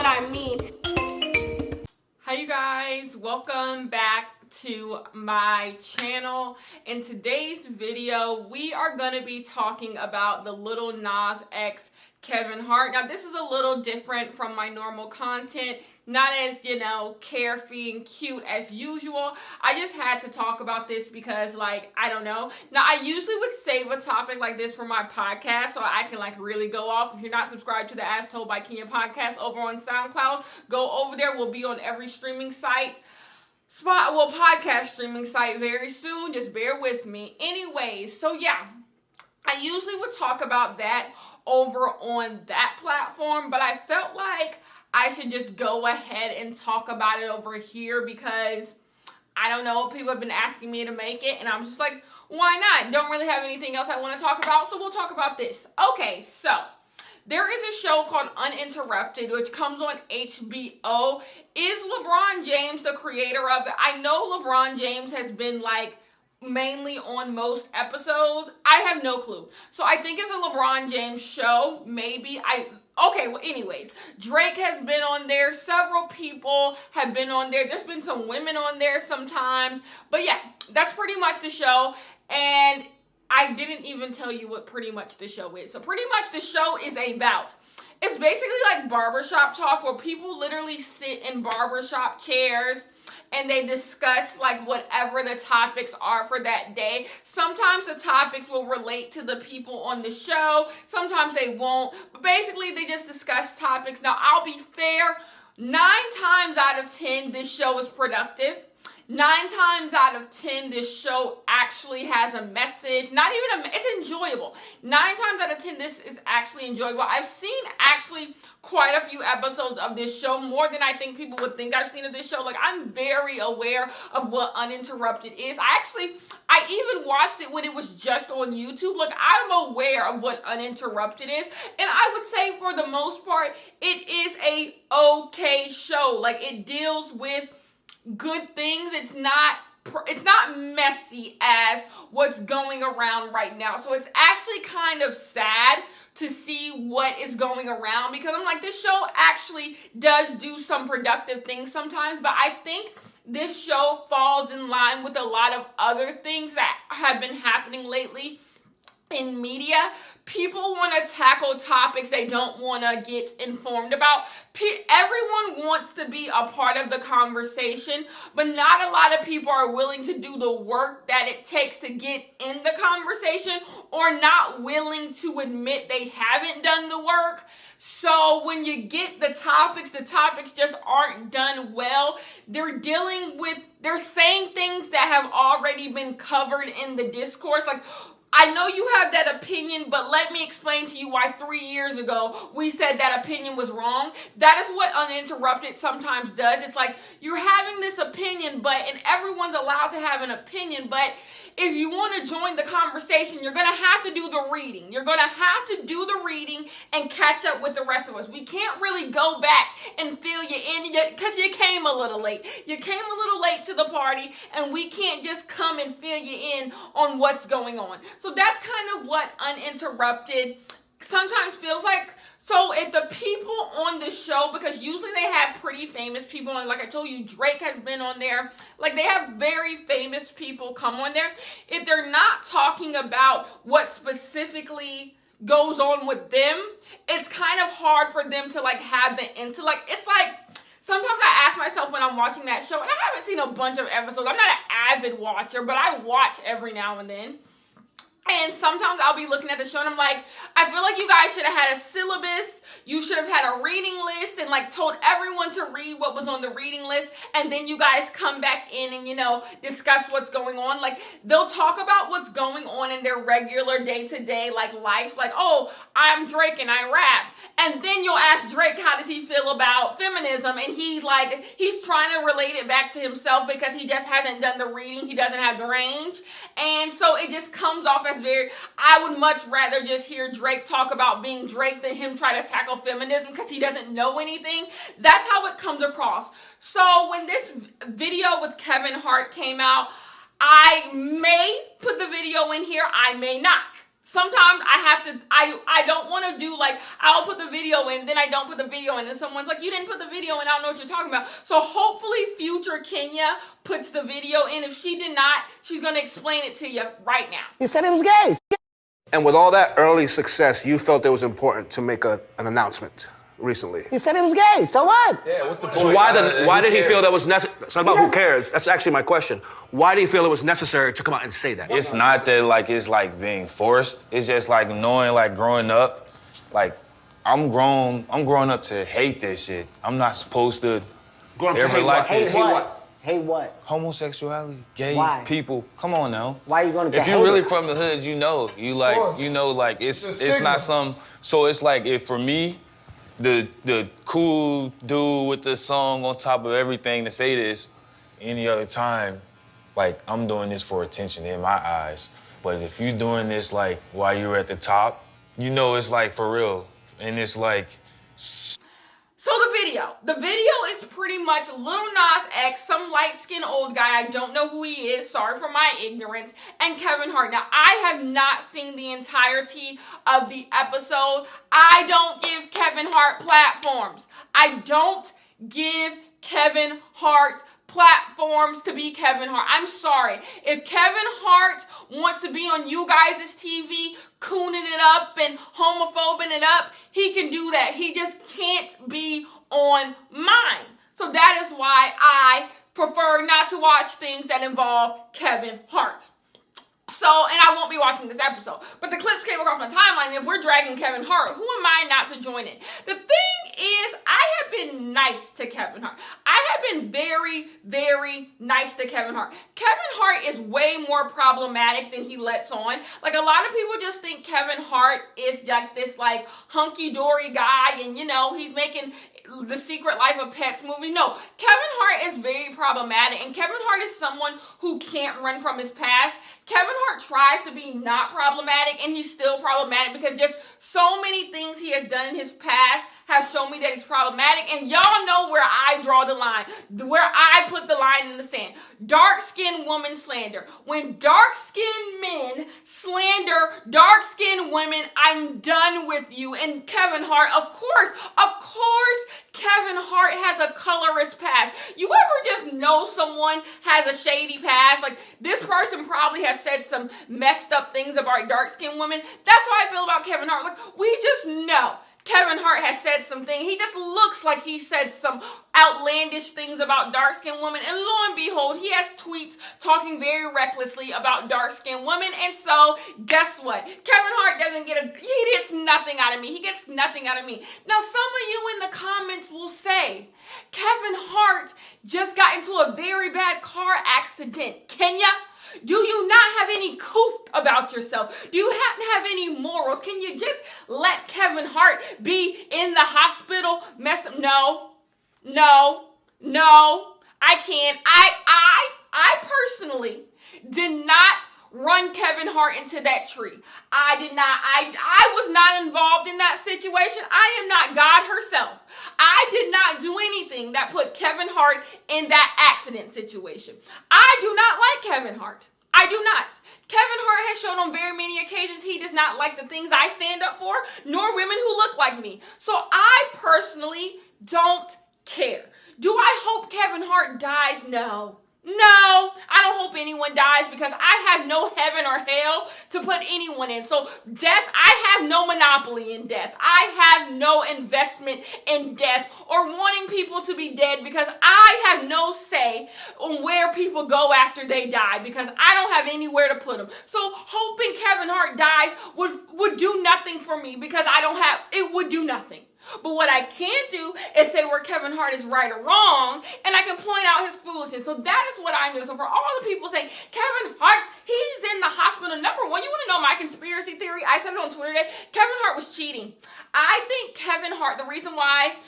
what I mean. Hi you guys, welcome back to my channel. In today's video, we are going to be talking about the Lil Nas X Kevin Hart. Now this is a little different from my normal content, not as, carefree and cute as usual. I just had to talk about this because, I don't know. Now I usually would save a topic like this for my podcast so I can really go off. If you're not subscribed to the As Told by Kenya podcast over on SoundCloud, go over there. We'll be on every streaming site. Podcast streaming site very soon. Just bear with me. Anyways, so yeah, I usually would talk about that over on that platform, but I felt like I should just go ahead and talk about it over here because I don't know, people have been asking me to make it, and I'm just like, why not? Don't really have anything else I want to talk about, so we'll talk about this. Okay, so there is a show called Uninterrupted, which comes on HBO. Is LeBron James the creator of it? I know LeBron James has been mainly on most episodes. I have no clue. So I think it's a LeBron James show. Maybe. Anyways, Drake has been on there. Several people have been on there. There's been some women on there sometimes. But yeah, that's pretty much the show. And I didn't even tell you what pretty much the show is. So pretty much the show is about, it's basically like barbershop talk where people literally sit in barbershop chairs and they discuss whatever the topics are for that day. Sometimes the topics will relate to the people on the show. Sometimes they won't. But basically they just discuss topics. Now I'll be fair, 9 times out of 10 this show is productive. 9 times out of 10, this show actually has a message. It's enjoyable. 9 times out of 10, this is actually enjoyable. I've seen actually quite a few episodes of this show, more than I think people would think I've seen of this show. I'm very aware of what Uninterrupted is. I even watched it when it was just on YouTube. I'm aware of what Uninterrupted is. And I would say for the most part, it is a okay show. It deals with good things. It's not messy as what's going around right now. So it's actually kind of sad to see what is going around because I'm like, this show actually does do some productive things sometimes, but I think this show falls in line with a lot of other things that have been happening lately in media. People want to tackle topics they don't want to get informed about. Everyone wants to be a part of the conversation, but not a lot of people are willing to do the work that it takes to get in the conversation or not willing to admit they haven't done the work. So when you get the topics just aren't done well. They're saying things that have already been covered in the discourse. I know you have that opinion, but let me explain to you why 3 years ago we said that opinion was wrong. That is what Uninterrupted sometimes does. It's you're having this opinion, and everyone's allowed to have an opinion, but if you want to join the conversation, you're going to have to do the reading. You're going to have to do the reading and catch up with the rest of us. We can't really go back and fill you in because you came a little late. You came a little late to the party, and we can't just come and fill you in on what's going on. So that's kind of what Uninterrupted sometimes feels like. So if the people on the show, because usually they have pretty famous people, and like I told you, Drake has been on there. They have very famous people come on there. If they're not talking about what specifically goes on with them, it's kind of hard for them to have the intellect. It's sometimes I ask myself when I'm watching that show, and I haven't seen a bunch of episodes. I'm not an avid watcher, but I watch every now and then. And sometimes I'll be looking at the show and I'm like, I feel like you guys should have had a syllabus. You should have had a reading list and told everyone to read what was on the reading list. And then you guys come back in and, discuss what's going on. They'll talk about what's going on in their regular day-to-day, life. Oh, I'm Drake and I rap. And then you'll ask Drake, how does he feel about feminism? And he's trying to relate it back to himself because he just hasn't done the reading. He doesn't have the range. And so it just comes off as I would much rather just hear Drake talk about being Drake than him try to tackle feminism because he doesn't know anything. That's how it comes across. So when this video with Kevin Hart came out, I may put the video in here, I may not. sometimes I don't want to do like, I'll put the video in, then I don't put the video in, and someone's like, you didn't put the video in, I don't know what you're talking about. So hopefully future Kenya puts the video in. If she did not, she's going to explain it to you right now. He said it was gay. And with all that early success, you felt it was important to make an announcement recently. He said it was gay, so what? Yeah, what's the point? So why did he feel that was necessary? It's not about who cares. That's actually my question. Why did he feel it was necessary to come out and say that? It's not that like it's like being forced. It's just like knowing, like growing up, like I'm growing up to hate this shit. I'm not supposed to ever like this. Hate what? Hate what? Homosexuality, gay Why? people. Come on now. Why are you going to If you're really from the hood, you know like it's not some. So it's like if for me, the cool dude with the song on top of everything to say this, any other time, like I'm doing this for attention in my eyes. But if you're doing this like while you're at the top, you know it's like for real, and it's like. So the video is pretty much Lil Nas X, some light-skinned old guy, I don't know who he is, sorry for my ignorance, and Kevin Hart. Now, I have not seen the entirety of the episode. I don't give Kevin Hart platforms. I don't give Kevin Hart platforms to be Kevin Hart. I'm sorry. If Kevin Hart wants to be on you guys' TV, cooning it up and homophobing it up, he can do that. He just can't be on mine. So that is why I prefer not to watch things that involve Kevin Hart. So, and I won't be watching this episode. But the clips came across my timeline, and if we're dragging Kevin Hart, who am I not to join in? The thing is, I have been nice to Kevin Hart. I have been very, very nice to Kevin Hart. Kevin Hart is way more problematic than he lets on. Like, a lot of people just think Kevin Hart is like this, like, hunky-dory guy, and, you know, he's making The Secret Life of Pets movie. No, Kevin Hart is very problematic, and Kevin Hart is someone who can't run from his past. Kevin Hart tries to be not problematic, and he's still problematic because just so many things he has done in his past have shown me that he's problematic, and y'all know where I draw the line, where I put the line in the sand. Dark-skinned woman slander. When dark-skinned men slander dark-skinned women, I'm done with you. And Kevin Hart, of course, Kevin Hart has a colorless past. You ever just know someone has a shady past? Like, this person probably has said some messed up things about dark-skinned women. That's how I feel about Kevin Hart. Like, we just know Kevin Hart has said something. He just looks like he said some outlandish things about dark-skinned women. And lo and behold, he has tweets talking very recklessly about dark-skinned women. And so, guess what? Kevin Hart he gets nothing out of me. He gets nothing out of me. Now, some of you in the comments will say, Kevin Hart just got into a very bad car accident. Kenya, do you not have any coof about yourself? Do you have any morals? Can you just let Kevin Hart be in the hospital messed up? No, I can't. I personally did not run Kevin Hart into that tree. I did not. I was not involved in that situation. I am not God herself. I did not do anything that put Kevin Hart in that accident situation. I do not like Kevin Hart. I do not. Kevin Hart has shown on very many occasions he does not like the things I stand up for, nor women who look like me. So I personally don't care. Do I hope Kevin Hart dies? No. No, I don't hope anyone dies because I have no heaven or hell to put anyone in. So death, I have no monopoly in death. I have no investment in death or wanting people to be dead because I have no say on where people go after they die because I don't have anywhere to put them. So hoping Kevin Hart dies would do nothing for me because it would do nothing. But what I can do is say where Kevin Hart is right or wrong, and I can point out his foolishness. So that is what I'm doing. So for all the people saying, Kevin Hart, he's in the hospital. Number one, you want to know my conspiracy theory? I said it on Twitter today. Kevin Hart was cheating. I think Kevin Hart, the reason why,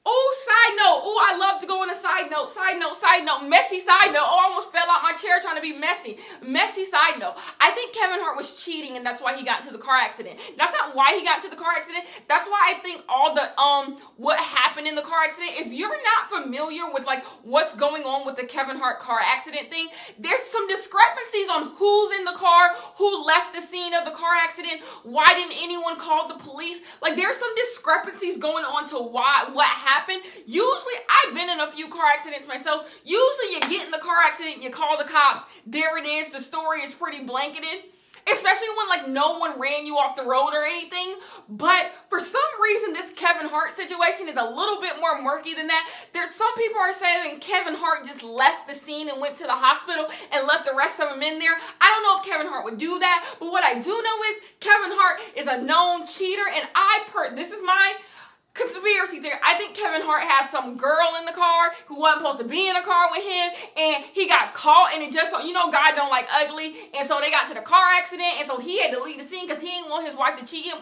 Oh, side note. Oh, I love to go on a side note. Side note, side note. Messy side note. Oh, I almost fell out my chair trying to be messy. Messy side note. I think Kevin Hart was cheating, and that's why he got into the car accident. That's not why he got into the car accident. That's why I think all the what happened in the car accident. If you're not familiar with like what's going on with the Kevin Hart car accident thing, there's some discrepancies on who's in the car, who left the scene of the car accident, why didn't anyone call the police? Like there's some discrepancies going on to why what happened. Usually, I've been in a few car accidents myself. Usually, you get in the car accident, you call the cops. There it is. The story is pretty blanketed. Especially when like no one ran you off the road or anything. But for some reason, this Kevin Hart situation is a little bit more murky than that. There's some people are saying Kevin Hart just left the scene and went to the hospital and left the rest of them in there. I don't know if Kevin Hart would do that. But what I do know is Kevin Hart is a known cheater. And this is my conspiracy theory. I think Kevin Hart had some girl in the car who wasn't supposed to be in the car with him, and he got caught, and it just, God don't like ugly, and so they got to the car accident, and so he had to leave the scene because he didn't want his wife to cheat him.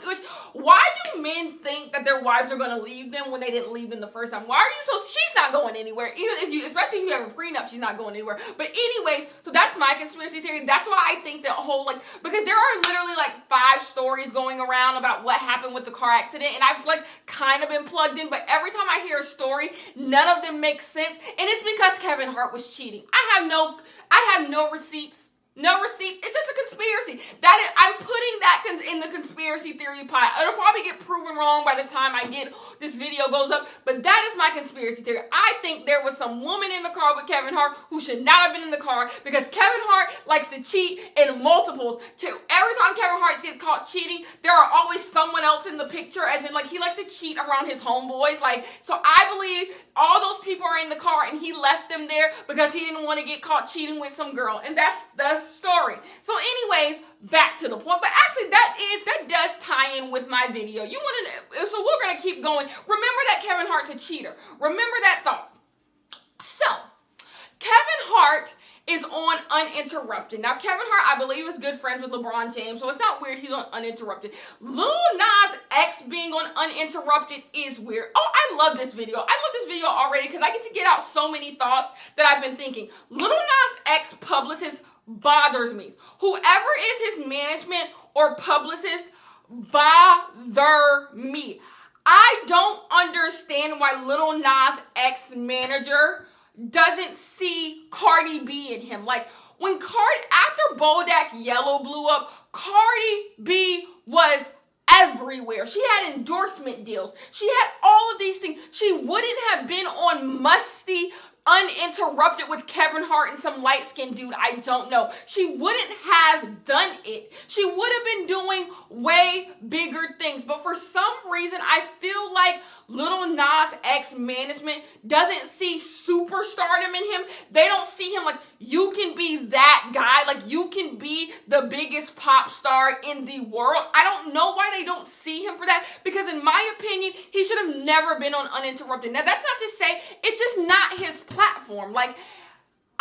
Why do men think that their wives are going to leave them when they didn't leave them the first time? Why are you she's not going anywhere. Especially if you have a prenup, she's not going anywhere. But anyways, so that's my conspiracy theory. That's why I think that whole, because there are literally 5 stories going around about what happened with the car accident, and I've kind of been plugged in, but every time I hear a story, none of them make sense, and it's because Kevin Hart was cheating. I have no receipts. No receipts. It's just a conspiracy. I'm putting that in the conspiracy theory pot. It'll probably get proven wrong by the time this video goes up, but that is my conspiracy theory. I think there was some woman in the car with Kevin Hart who should not have been in the car because Kevin Hart likes to cheat in multiples. Every time Kevin Hart gets caught cheating, there are always someone else in the picture, as in he likes to cheat around his homeboys. So I believe all those people are in the car and he left them there because he didn't want to get caught cheating with some girl, and that's the story. So anyways, back to the point. But actually that does tie in with my video. So we're gonna keep going. Remember that Kevin Hart's a cheater. Remember that thought. So Kevin Hart is on Uninterrupted. Now Kevin Hart, I believe, is good friends with LeBron James, so it's not weird he's on Uninterrupted. Lil Nas X being on Uninterrupted is weird. Oh, I love this video. I love this video already because I get to get out so many thoughts that I've been thinking. Lil Nas X publicist bothers me. Whoever is his management or publicist bother me. I don't understand why Lil Nas X manager doesn't see Cardi B in him. After Bodak Yellow blew up, Cardi B was everywhere. She had endorsement deals. She had all of these things. She wouldn't have been on Musty Uninterrupted with Kevin Hart and some light-skinned dude I don't know. She wouldn't have done it. She would have been doing way bigger things. But for some reason, I feel like Lil Nas X management doesn't see superstardom in him. They don't see him you can be that guy. You can be the biggest pop star in the world. I don't know why they don't see him for that, because in my opinion, he should have never been on Uninterrupted. Now, that's not to say it's just not his platform.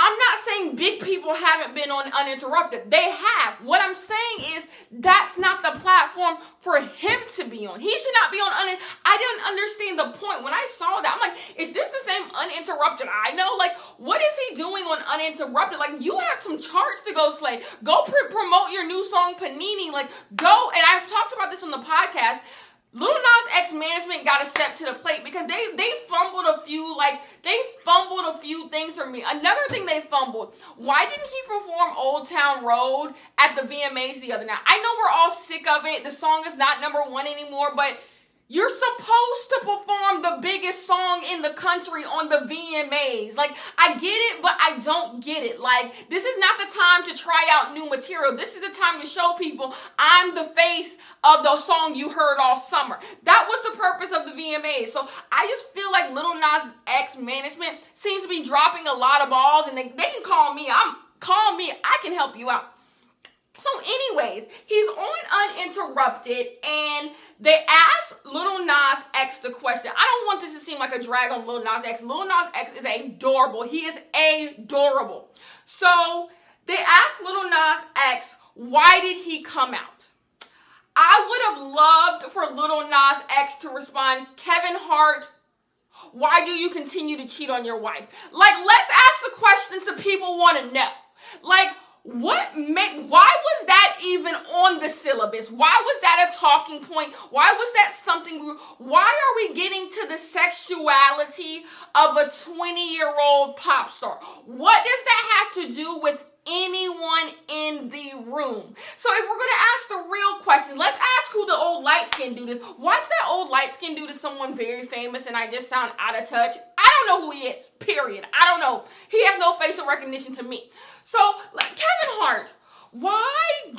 I'm not saying big people haven't been on Uninterrupted. They have. What I'm saying is that's not the platform for him to be on. He should not be on I didn't understand the point. When I saw that, I'm is this the same Uninterrupted I know? What is he doing on Uninterrupted? You have some charts to go slay. Go promote your new song, Panini. Go. And I've talked about this on the podcast. Lil Nas X management got to step to the plate because they fumbled a few things for me. Another thing they fumbled. Why didn't he perform Old Town Road at the VMAs the other night? I know we're all sick of it. The song is not #1 anymore, but you're supposed to perform the biggest song in the country on the VMAs. I get it, but I don't get it. This is not the time to try out new material. This is the time to show people I'm the face of the song you heard all summer. That was the purpose of the VMAs. So I just feel like Lil Nas X management seems to be dropping a lot of balls, and they can call me. I can help you out. So anyways, he's on Uninterrupted, and they asked Lil Nas X the question. I don't want this to seem like a drag on Lil Nas X. Lil Nas X is adorable. He is adorable. So they asked Lil Nas X, why did he come out? I would have loved for Lil Nas X to respond, Kevin Hart Why do you continue to cheat on your wife? Like, let's ask the questions that people want to know. Like, why was that even on the syllabus? Why was that a talking point? Why was that something? Why are we getting to the sexuality of a 20-year-old pop star? What does that have to do with anyone in the room? So if we're going to ask the real question, let's ask who the old light-skinned dude is. Why's that old light-skinned dude is someone very famous and I just sound out of touch? I don't know who he is, period. I don't know. He has no facial recognition to me. So, like, Kevin Hart, why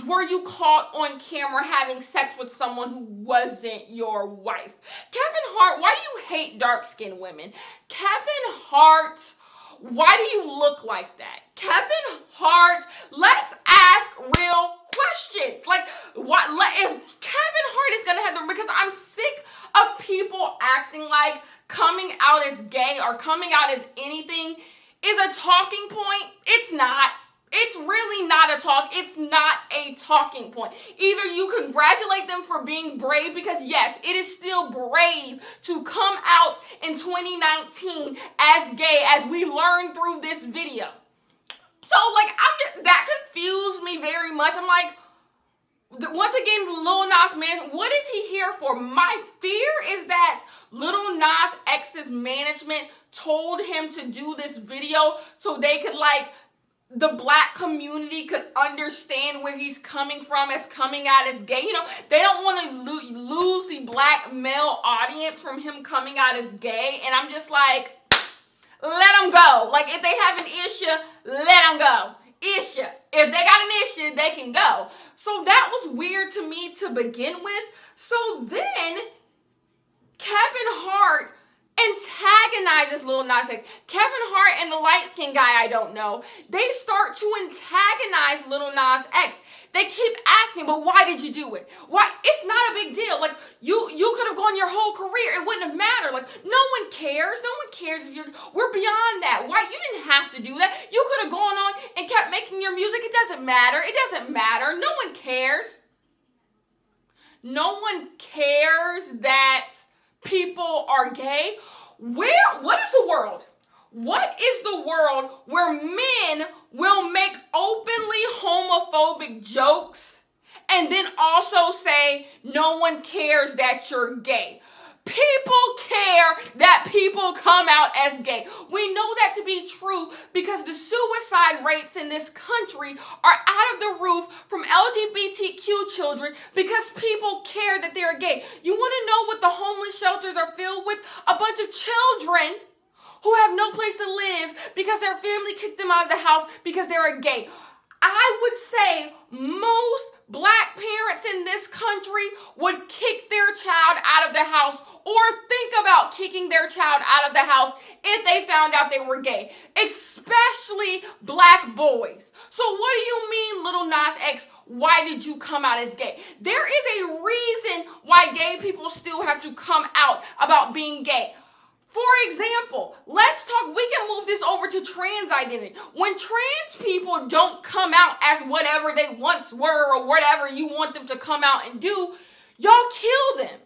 were you caught on camera having sex with someone who wasn't your wife? Kevin Hart, why do you hate dark-skinned women? Kevin Hart, why do you look like that? Kevin Hart, let's ask real questions. Like, if Kevin Hart is gonna have them, because I'm sick of people acting like coming out as gay or coming out as anything is a talking point. It's not. It's really not it's not a talking point. Either you congratulate them for being brave, because yes, it is still brave to come out in 2019 as gay, as we learned through this video. So, like, that confused me very much. I'm like, once again, Lil Nas man, what is he here for? My fear is that Lil Nas X's management told him to do this video so they could, like, the black community could understand where he's coming from as coming out as gay. You know, they don't want to lose the black male audience from him coming out as gay. And I'm just like, let them go. Like, if they have an issue, let them go. Issue. If they got an issue, they can go. So that was weird to me to begin with. So then Kevin Hart antagonizes Lil Nas X. Kevin Hart and the light-skinned guy I don't know, they start to antagonize Lil Nas X. They keep asking, but why did you do it? Why? It's not a big deal. Like, you could have gone your whole career. It wouldn't have mattered. Like, no one cares. No one cares if we're beyond that. Why? You didn't have to do that. You could have gone on and kept making your music. It doesn't matter. It doesn't matter. No one cares. No one cares that people are gay. What is the world? What is the world where men will make openly homophobic jokes and then also say no one cares that you're gay? People care that people come out as gay. We know that to be true because the suicide rates in this country are out of the roof from LGBTQ children because people care that they're gay. You want to know what the homeless shelters are filled with? A bunch of children who have no place to live because their family kicked them out of the house because they're gay. I would say most black parents in this country would kick their child out of the house or think about kicking their child out of the house if they found out they were gay, especially black boys. So what do you mean, Lil Nas X? Why did you come out as gay? There is a reason why gay people still have to come out about being gay. For example, we can move this over to trans identity. When trans people don't come out as whatever they once were or whatever you want them to come out and do, y'all kill them.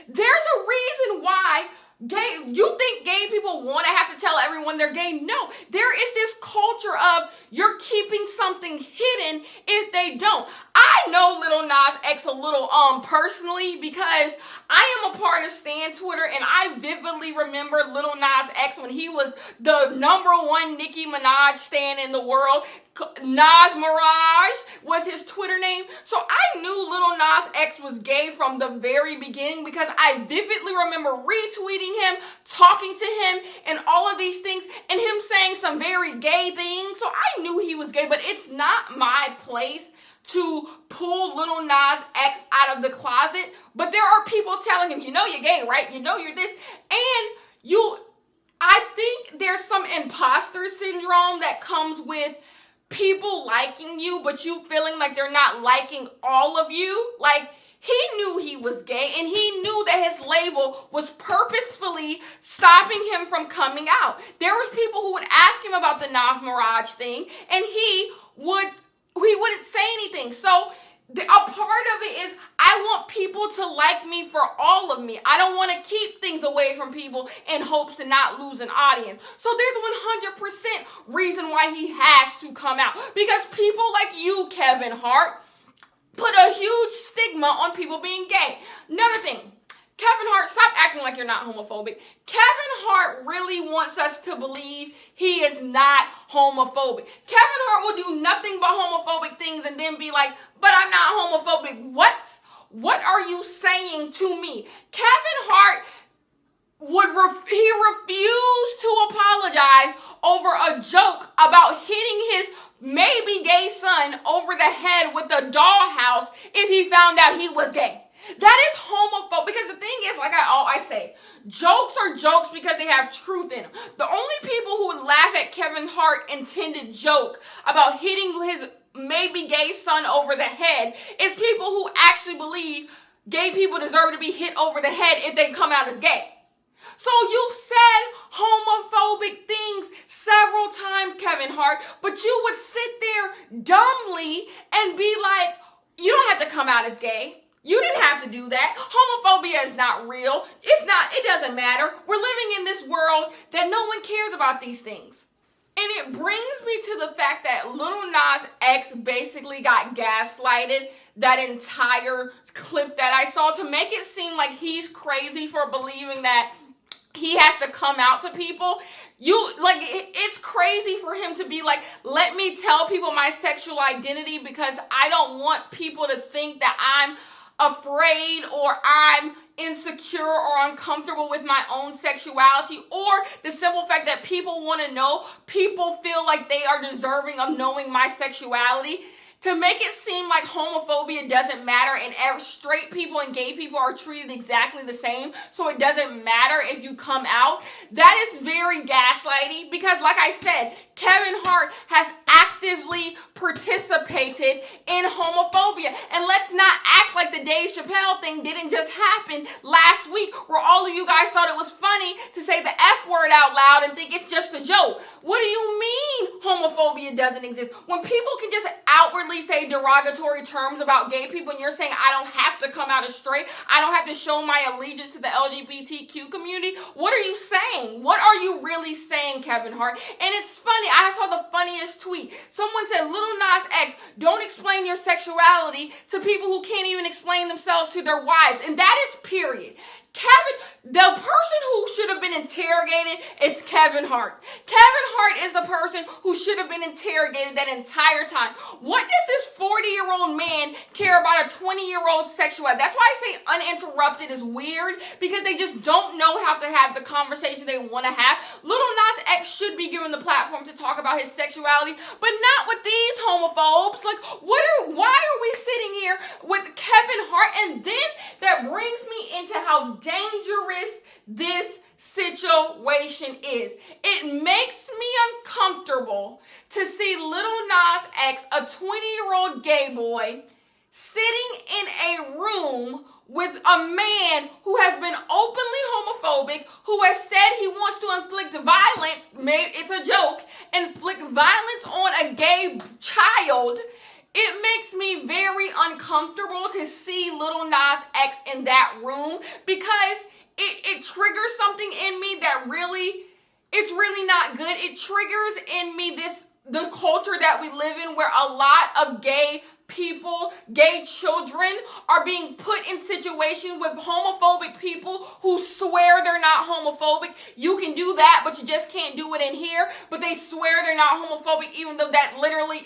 There's a reason why you think gay people want to have to tell everyone they're gay? No, there is this culture of you're keeping something hidden if they don't. I know Lil Nas X a little personally because I am a part of Stan Twitter, and I vividly remember Lil Nas X when he was the #1 Nicki Minaj stan in the world. Nas Mirage was his Twitter name. So I knew Lil Nas X was gay from the very beginning because I vividly remember retweeting him, talking to him, and all of these things, and him saying some very gay things. So I knew he was gay, but it's not my place to pull Lil Nas X out of the closet. But there are people telling him, you know you're gay, right? You know you're this. And I think there's some imposter syndrome that comes with people liking you, but you feeling like they're not liking all of you. Like, he knew he was gay, and he knew that his label was purposefully stopping him from coming out. There was people who would ask him about the Nas Mirage thing, and he wouldn't say anything. So a part of it is I I want people to like me for all of me. I don't want to keep things away from people in hopes to not lose an audience. So there's 100% reason why he has to come out. Because people like you, Kevin Hart, put a huge stigma on people being gay. Another thing, Kevin Hart, stop acting like you're not homophobic. Kevin Hart really wants us to believe he is not homophobic. Kevin Hart will do nothing but homophobic things and then be like, but I'm not homophobic. What? What are you saying to me? Kevin Hart he refused to apologize over a joke about hitting his maybe gay son over the head with a dollhouse if he found out he was gay. That is homophobic, because the thing is, like I say, jokes are jokes because they have truth in them. The only people who would laugh at Kevin Hart intended joke about hitting his maybe gay son over the head is people who actually believe gay people deserve to be hit over the head if they come out as gay. So you've said homophobic things several times, Kevin Hart, but you would sit there dumbly and be like, you don't have to come out as gay. You didn't have to do that. Homophobia is not real. It doesn't matter. We're living in this world that no one cares about these things. And it brings me to the fact that Lil Nas X basically got gaslighted that entire clip that I saw to make it seem like he's crazy for believing that he has to come out to people. It's crazy for him to be like, let me tell people my sexual identity because I don't want people to think that I'm afraid or I'm insecure or uncomfortable with my own sexuality, or the simple fact that people want to know, people feel like they are deserving of knowing my sexuality. To make it seem like homophobia doesn't matter and straight people and gay people are treated exactly the same, so it doesn't matter if you come out, that is very gaslighty, because like I said, Kevin Hart has actively participated in homophobia. And let's not act like the Dave Chappelle thing didn't just happen last week where all of you guys thought it was funny to say the F word out loud and think it's just a joke. What do you mean homophobia doesn't exist? When people can just outwardly say derogatory terms about gay people and you're saying I don't have to come out as straight, I don't have to show my allegiance to the LGBTQ community, what are you saying? What are you really saying, Kevin Hart? And it's funny, I saw the funniest tweet. Someone said, Lil Nas X, don't explain your sexuality to people who can't even explain themselves to their wives. And that is period. The person who should have been interrogated is Kevin Hart. Kevin Hart is the person who should have been interrogated that entire time. What does this 40-year-old man care about a 20-year-old sexuality? That's why I say uninterrupted is weird, because they just don't know how to have the conversation they want to have. Lil Nas X should be given the platform to talk about his sexuality, but not with these homophobes. Like, why are we sitting here with Kevin Hart? And then that brings me into how dangerous this situation is. It makes me uncomfortable to see Lil Nas X, a 20-year-old gay boy, sitting in a room with a man who has been openly homophobic, who has said he wants to inflict violence, maybe it's a joke, inflict violence on a gay child. It makes me very uncomfortable to see Lil Nas X in that room, because it triggers something in me that it's really not good. It triggers in me the culture that we live in, where a lot of gay people, gay children are being put in situations with homophobic people who swear they're not homophobic. You can do that, but you just can't do it in here. But they swear they're not homophobic, even though that literally,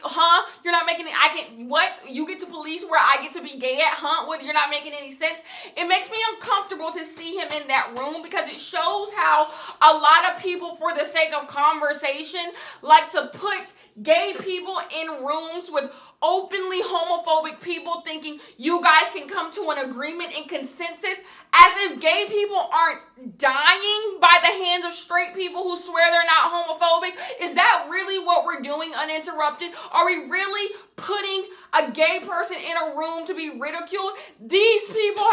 you're not making it, what? You get to police where I get to be gay at, What? You're not making any sense. It makes me uncomfortable to see him in that room, because it shows how a lot of people, for the sake of conversation, like to put gay people in rooms with openly homophobic people, thinking you guys can come to an agreement and consensus, as if gay people aren't dying by the hands of straight people who swear they're not homophobic. Is that really what we're doing uninterrupted? Are we really putting a gay person in a room to be ridiculed? These people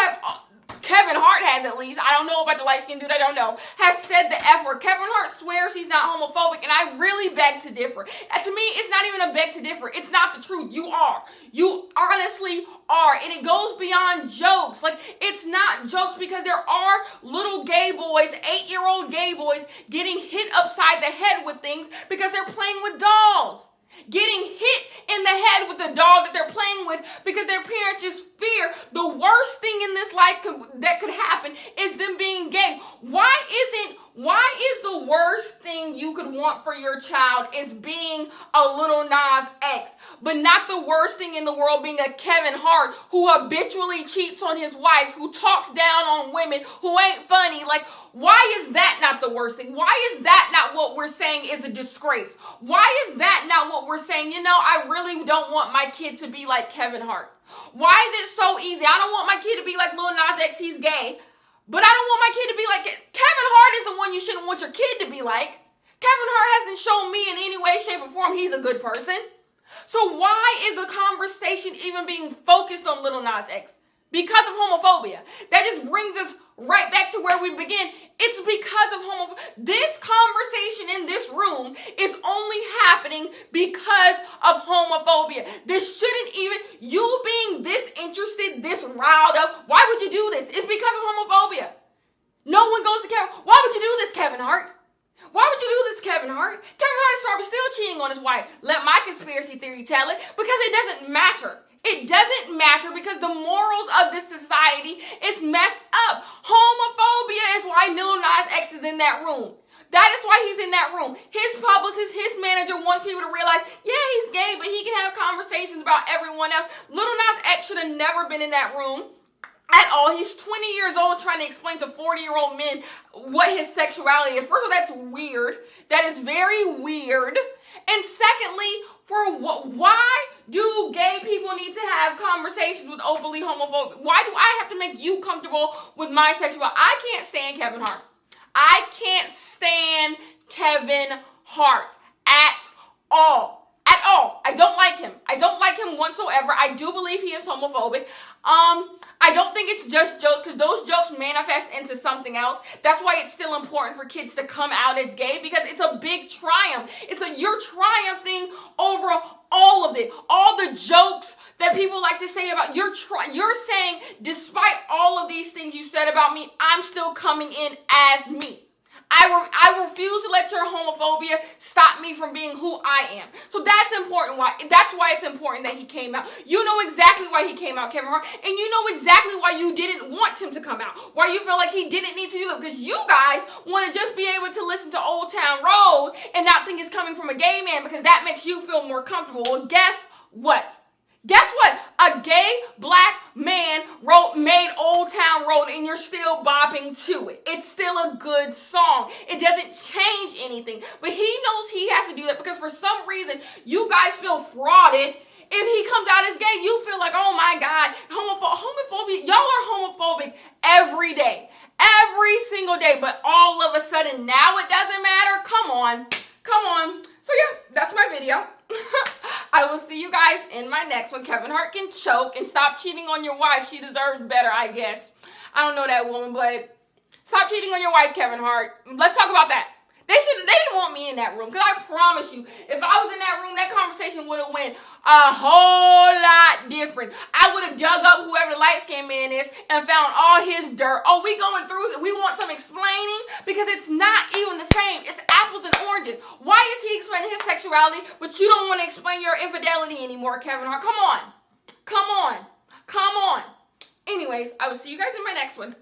Kevin Hart has at least, I don't know about the light-skinned dude, I don't know, has said the F word. Kevin Hart swears he's not homophobic, and I really beg to differ. And to me, it's not even a beg to differ. It's not the truth. You are. You honestly are. And it goes beyond jokes. Like, it's not jokes, because there are little gay boys, 8-year-old gay boys, getting hit upside the head with things because they're playing with dolls. Getting hit in the head with the doll that they're playing with because their parents just fear the worst thing in this life that could happen is them being gay. Why is the worst thing you could want for your child is being a Lil Nas X, but not the worst thing in the world being a Kevin Hart who habitually cheats on his wife, who talks down on women, who ain't funny? Like, why is that not the worst thing? Why is that not what we're saying is a disgrace? Why is that not what we're saying? You know, I really don't want my kid to be like Kevin Hart. Why is it so easy? I don't want my kid to be like Lil Nas X, he's gay. But I don't want my kid to be like Kevin Hart is the one you shouldn't want your kid to be like. Kevin Hart hasn't shown me in any way, shape, or form he's a good person. So why is the conversation even being focused on Lil Nas X? Because of homophobia. That just brings us right back to where we begin. It's because of homophobia. This conversation in this room is only happening because of homophobia. This shouldn't even, you being this interested, this riled up, why would you do this? It's because of homophobia. No one goes to Kevin. Why would you do this, Kevin Hart? Why would you do this, Kevin Hart? Kevin Hart is probably still cheating on his wife. Let my conspiracy theory tell it, because it doesn't matter. It doesn't matter because the morals of this society is messed up. Homophobia is why Lil Nas X is in that room. That is why he's in that room. His publicist, his manager wants people to realize, yeah, he's gay, but he can have conversations about everyone else. Lil Nas X should have never been in that room at all. He's 20 years old trying to explain to 40-year-old men what his sexuality is. First of all, that's weird. That is very weird. And secondly, why do gay people need to have conversations with openly homophobic? Why do I have to make you comfortable with my sexuality? I can't stand Kevin Hart. I can't stand Kevin Hart at all. At all. I don't like him. I don't like him whatsoever. I do believe he is homophobic. I don't think it's just jokes, because those jokes manifest into something else. That's why it's still important for kids to come out as gay, because it's a big triumph. You're triumphing over all of it. All the jokes that people like to say about you're saying, despite all of these things you said about me, I'm still coming in as me. I refuse to let your homophobia stop me from being who I am. So that's important. That's why it's important that he came out. You know exactly why he came out, Kevin Hart, and you know exactly why you didn't want him to come out. Why you felt like he didn't need to do it, because you guys want to just be able to listen to Old Town Road and not think it's coming from a gay man, because that makes you feel more comfortable. Well, guess what? Guess what? A gay black man made Old Town Road, and you're still bopping to it. It's still a good song. It doesn't change anything. But he knows he has to do that because for some reason you guys feel frauded. If he comes out as gay, you feel like, oh my God, homophobia. Y'all are homophobic every day. Every single day. But all of a sudden now it doesn't matter. Come on. Come on. So yeah, that's my video. I will see you guys in my next one. Kevin Hart can choke and stop cheating on your wife. She deserves better, I guess. I don't know that woman, but stop cheating on your wife, Kevin Hart. Let's talk about that. They didn't want me in that room, because I promise you, if I was in that room, that conversation would have went a whole lot different. I would have dug up whoever the light-skinned man is and found all his dirt. Oh, we going through it. We want some explaining, because it's not even the same. It's apples and oranges. Why is he explaining his sexuality, but you don't want to explain your infidelity anymore, Kevin Hart? Come on. Come on. Come on. Anyways, I will see you guys in my next one.